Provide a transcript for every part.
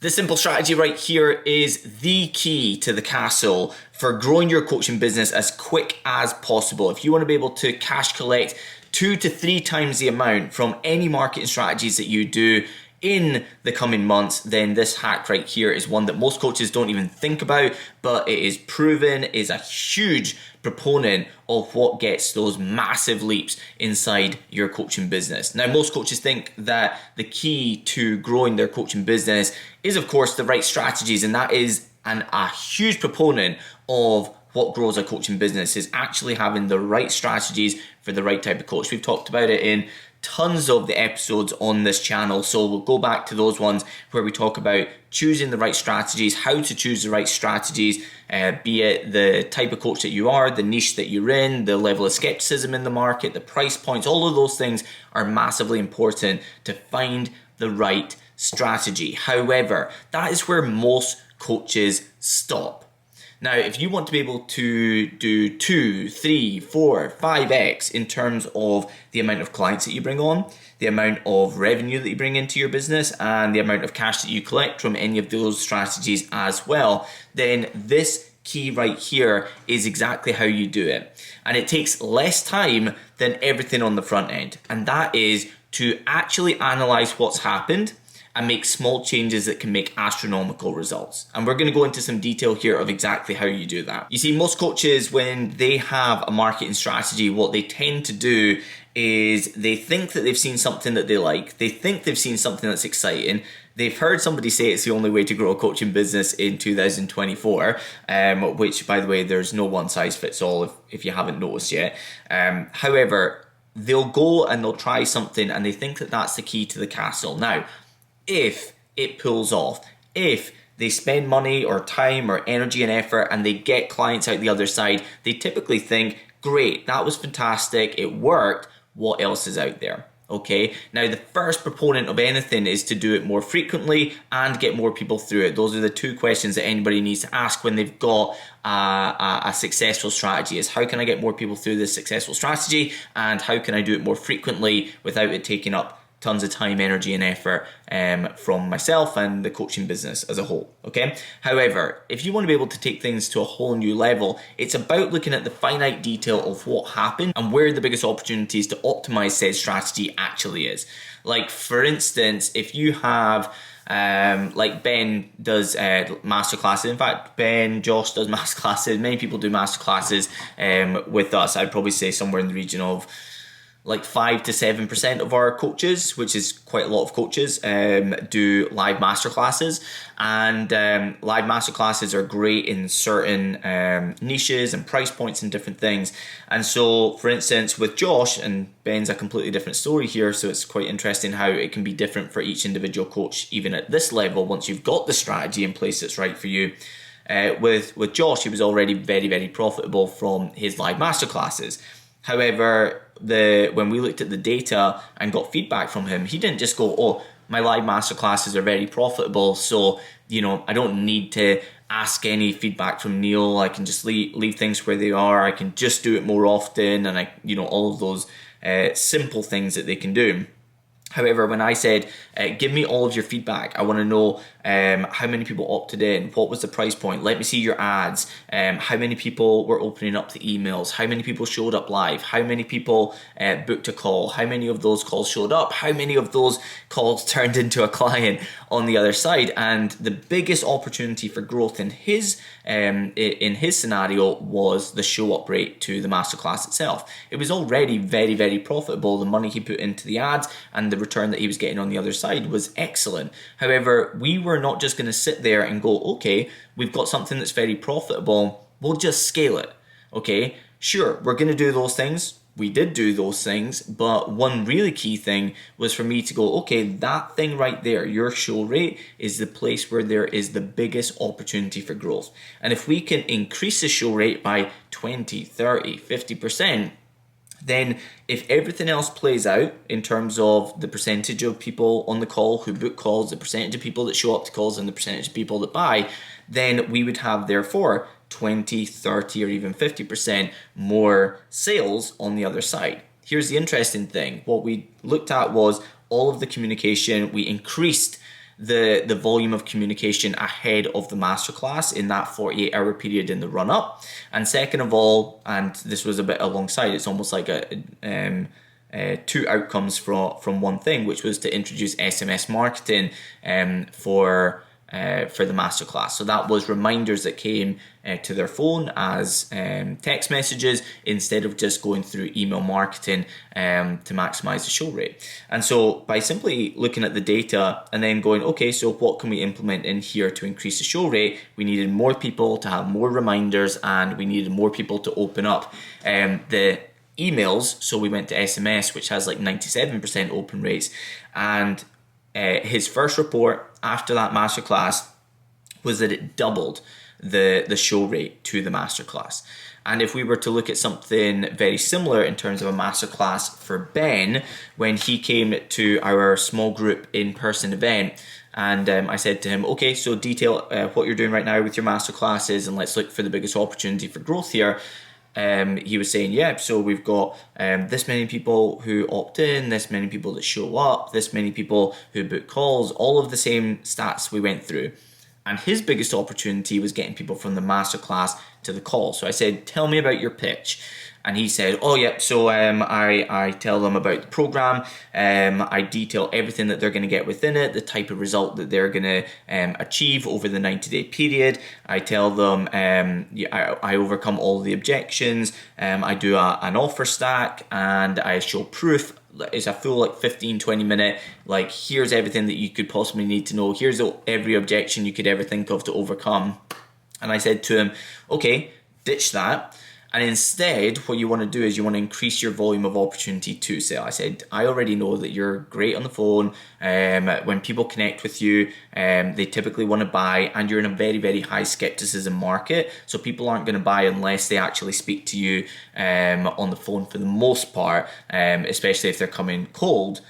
This simple strategy right here is the key to the castle for growing your coaching business as quick as possible. If you want to be able to cash collect 2 to 3 times the amount from any marketing strategies that you do in the coming months, then this hack right here is one that most coaches don't even think about, but it is proven, is a huge proponent of what gets those massive leaps inside your coaching business. Now, most coaches think that the key to growing their coaching business is, of course, the right strategies, and that is a huge proponent of what grows a coaching business is actually having the right strategies for the right type of coach. We've talked about it in tons of the episodes on this channel, so we'll go back to those ones where we talk about choosing the right strategies, how to choose the right strategies, be it the type of coach that you are, the niche that you're in, the level of skepticism in the market, the price points. All of those things are massively important to find the right strategy. However, that is where most coaches stop. Now, if you want to be able to do 2, 3, 4, 5x in terms of the amount of clients that you bring on, the amount of revenue that you bring into your business, and the amount of cash that you collect from any of those strategies as well, then this key right here is exactly how you do it. And it takes less time than everything on the front end. And that is to actually analyze what's happened and make small changes that can make astronomical results. And we're going to go into some detail here of exactly how you do that. You see, most coaches, when they have a marketing strategy, what they tend to do is they think that they've seen something that they like. They think they've seen something that's exciting. They've heard somebody say it's the only way to grow a coaching business in 2024, which, by the way, there's no one size fits all if you haven't noticed yet. However, they'll go and they'll try something and they think that that's the key to the castle. Now, if it pulls off, if they spend money or time or energy and effort and they get clients out the other side, they typically think, great, that was fantastic, it worked, what else is out there? Okay, now the first proponent of anything is to do it more frequently and get more people through it. Those are the two questions that anybody needs to ask when they've got a successful strategy: is how can I get more people through this successful strategy, and how can I do it more frequently without it taking up tons of time, energy, and effort from myself and the coaching business as a whole, okay? However, if you want to be able to take things to a whole new level, it's about looking at the finite detail of what happened and where the biggest opportunities to optimize said strategy actually is. Like, for instance, if you have like Ben does masterclasses. In fact, Josh does masterclasses. Many people do masterclasses with us. I'd probably say somewhere in the region of like 5 to 7% of our coaches, which is quite a lot of coaches, do live masterclasses. And live masterclasses are great in certain niches and price points and different things. And so, for instance, with Josh, and Ben's a completely different story here, so it's quite interesting how it can be different for each individual coach, even at this level, once you've got the strategy in place that's right for you. With Josh, he was already very, very profitable from his live masterclasses. However, when we looked at the data and got feedback from him, he didn't just go, oh, my live masterclasses are very profitable, so, I don't need to ask any feedback from Neil. I can just leave things where they are. I can just do it more often, and all of those simple things that they can do. However, when I said, give me all of your feedback, I want to know how many people opted in, what was the price point, let me see your ads, how many people were opening up the emails, how many people showed up live, how many people booked a call, how many of those calls showed up, how many of those calls turned into a client on the other side. And the biggest opportunity for growth in his scenario was the show up rate to the masterclass itself. It was already very, very profitable. The money he put into the ads and the return that he was getting on the other side was excellent. However, we were not just going to sit there and go, okay, we've got something that's very profitable, we'll just scale it. Okay, sure, we're going to do those things. We did do those things, but one really key thing was for me to go, okay, that thing right there, your show rate, is the place where there is the biggest opportunity for growth. And if we can increase the show rate by 20, 30, 50%, then if everything else plays out in terms of the percentage of people on the call who book calls, the percentage of people that show up to calls, and the percentage of people that buy, then we would have, therefore, 20, 30, or even 50% more sales on the other side. Here's the interesting thing. What we looked at was all of the communication. We increased the volume of communication ahead of the masterclass in that 48-hour period in the run-up. And second of all, and this was a bit alongside, it's almost like two outcomes from one thing, which was to introduce SMS marketing for the masterclass. So that was reminders that came to their phone as text messages instead of just going through email marketing to maximize the show rate. And so by simply looking at the data and then going, okay, so what can we implement in here to increase the show rate? We needed more people to have more reminders, and we needed more people to open up the emails. So we went to SMS, which has like 97% open rates. And his first report after that masterclass was that it doubled the show rate to the masterclass. And if we were to look at something very similar in terms of a masterclass for Ben, when he came to our small group in-person event, and I said to him, okay, so detail what you're doing right now with your masterclasses, and let's look for the biggest opportunity for growth here. He was saying, yeah, so we've got this many people who opt in, this many people that show up, this many people who book calls, all of the same stats we went through. And his biggest opportunity was getting people from the masterclass to the call. So I said, tell me about your pitch. And he said, oh, yeah, so I tell them about the program. I detail everything that they're going to get within it, the type of result that they're going to achieve over the 90-day period. I tell them I overcome all the objections. I do an offer stack, and I show proof. It's a full 15-20 minute, here's everything that you could possibly need to know. Here's every objection you could ever think of to overcome. And I said to him, okay, ditch that. And instead, what you want to do is you want to increase your volume of opportunity to sell. I said, I already know that you're great on the phone. When people connect with you, they typically want to buy, and you're in a very, very high skepticism market. So people aren't going to buy unless they actually speak to you on the phone for the most part, especially if they're coming cold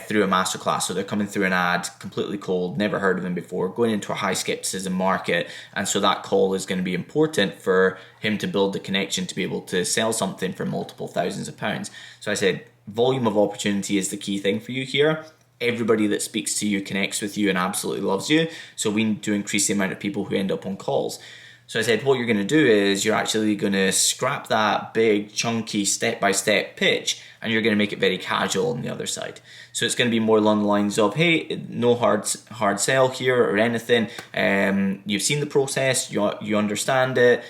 through a masterclass. So they're coming through an ad, completely cold, never heard of them before, going into a high skepticism market. And so that call is going to be important for him to build the connection to be able to sell something for multiple thousands of pounds. So I said, volume of opportunity is the key thing for you here. Everybody that speaks to you connects with you and absolutely loves you. So we need to increase the amount of people who end up on calls. So I said, what you're going to do is you're actually going to scrap that big, chunky, step-by-step pitch, and you're going to make it very casual on the other side. So it's going to be more along the lines of, hey, no hard sell here or anything. You've seen the process, you understand it.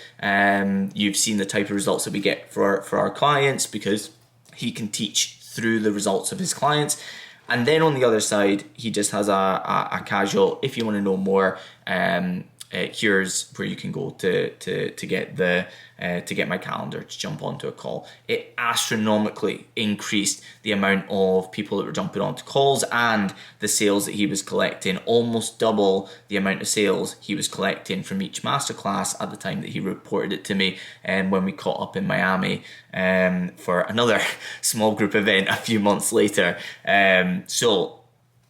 You've seen the type of results that we get for our clients, because he can teach through the results of his clients. And then on the other side, he just has a casual, if you want to know more, here's where you can go to get my calendar to jump onto a call. It astronomically increased the amount of people that were jumping onto calls, and the sales that he was collecting, almost double the amount of sales he was collecting from each masterclass at the time that he reported it to me, and when we caught up in Miami for another small group event a few months later. So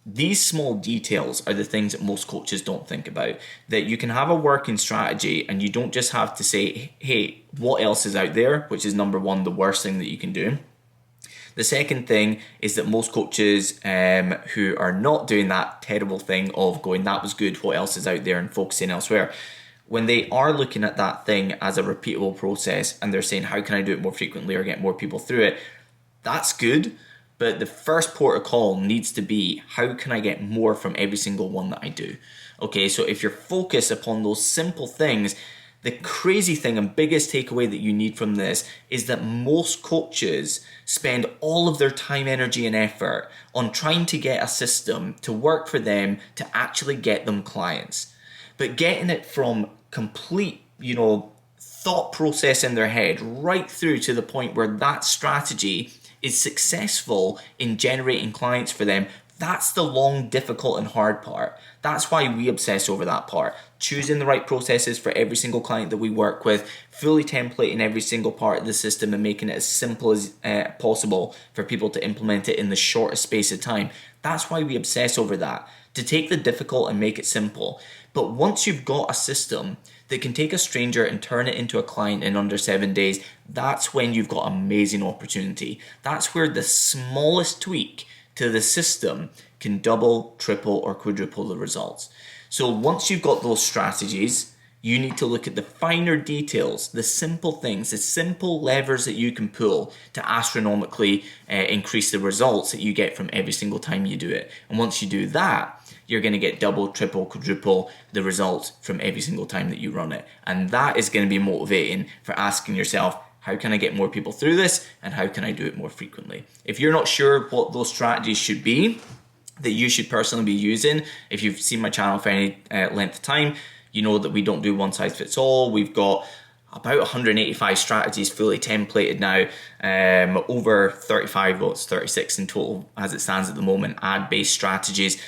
these small details are the things that most coaches don't think about, that you can have a working strategy and you don't just have to say, hey, what else is out there, which is number one, the worst thing that you can do. The second thing is that most coaches who are not doing that terrible thing of going, that was good, what else is out there, and focusing elsewhere, when they are looking at that thing as a repeatable process and they're saying, how can I do it more frequently or get more people through it, that's good. But the first port of call needs to be, how can I get more from every single one that I do? Okay, so if you're focused upon those simple things, the crazy thing and biggest takeaway that you need from this is that most coaches spend all of their time, energy, and effort on trying to get a system to work for them to actually get them clients. But getting it from complete, thought process in their head right through to the point where that strategy is successful in generating clients for them, that's the long, difficult, and hard part. That's why we obsess over that part. Choosing the right processes for every single client that we work with, fully templating every single part of the system and making it as simple as possible for people to implement it in the shortest space of time. That's why we obsess over that, to take the difficult and make it simple. But once you've got a system that can take a stranger and turn it into a client in under 7 days, that's when you've got amazing opportunity. That's where the smallest tweak to the system can double, triple, or quadruple the results. So once you've got those strategies, you need to look at the finer details, the simple things, the simple levers that you can pull to astronomically increase the results that you get from every single time you do it. And once you do that, you're going to get double, triple, quadruple the results from every single time that you run it. And that is going to be motivating for asking yourself, how can I get more people through this? And how can I do it more frequently? If you're not sure what those strategies should be, that you should personally be using, if you've seen my channel for any length of time, you know that we don't do one size fits all. We've got about 185 strategies fully templated now, over 35, well it's 36 in total as it stands at the moment, ad-based strategies.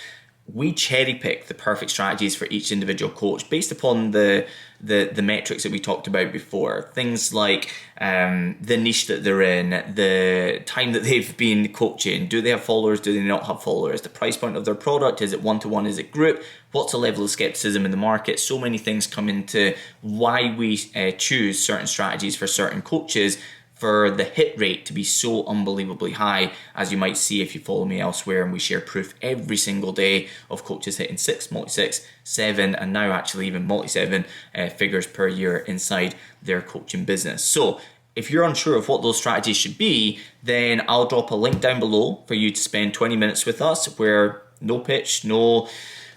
We cherry pick the perfect strategies for each individual coach based upon the metrics that we talked about before. Things like the niche that they're in, the time that they've been coaching, do they have followers, do they not have followers, the price point of their product, is it one-to-one, is it group, what's the level of skepticism in the market. So many things come into why we choose certain strategies for certain coaches, for the hit rate to be so unbelievably high, as you might see if you follow me elsewhere, and we share proof every single day of coaches hitting 6, multi-6, 7, and now actually even multi-7 figures per year inside their coaching business. So if you're unsure of what those strategies should be, then I'll drop a link down below for you to spend 20 minutes with us, where no pitch, no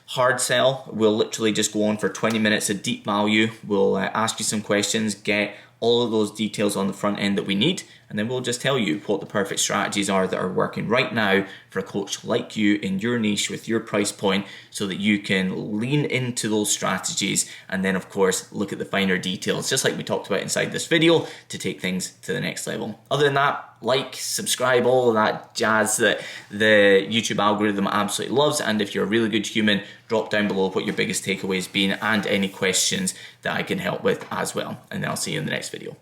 hard sell. We'll literally just go on for 20 minutes of deep value. We'll ask you some questions, get all of those details on the front end that we need, and then we'll just tell you what the perfect strategies are that are working right now for a coach like you in your niche with your price point, so that you can lean into those strategies and then of course look at the finer details, just like we talked about inside this video, to take things to the next level. Other than that, like, subscribe, all of that jazz that the YouTube algorithm absolutely loves. And if you're a really good human, drop down below what your biggest takeaways been and any questions that I can help with as well. And then I'll see you in the next video.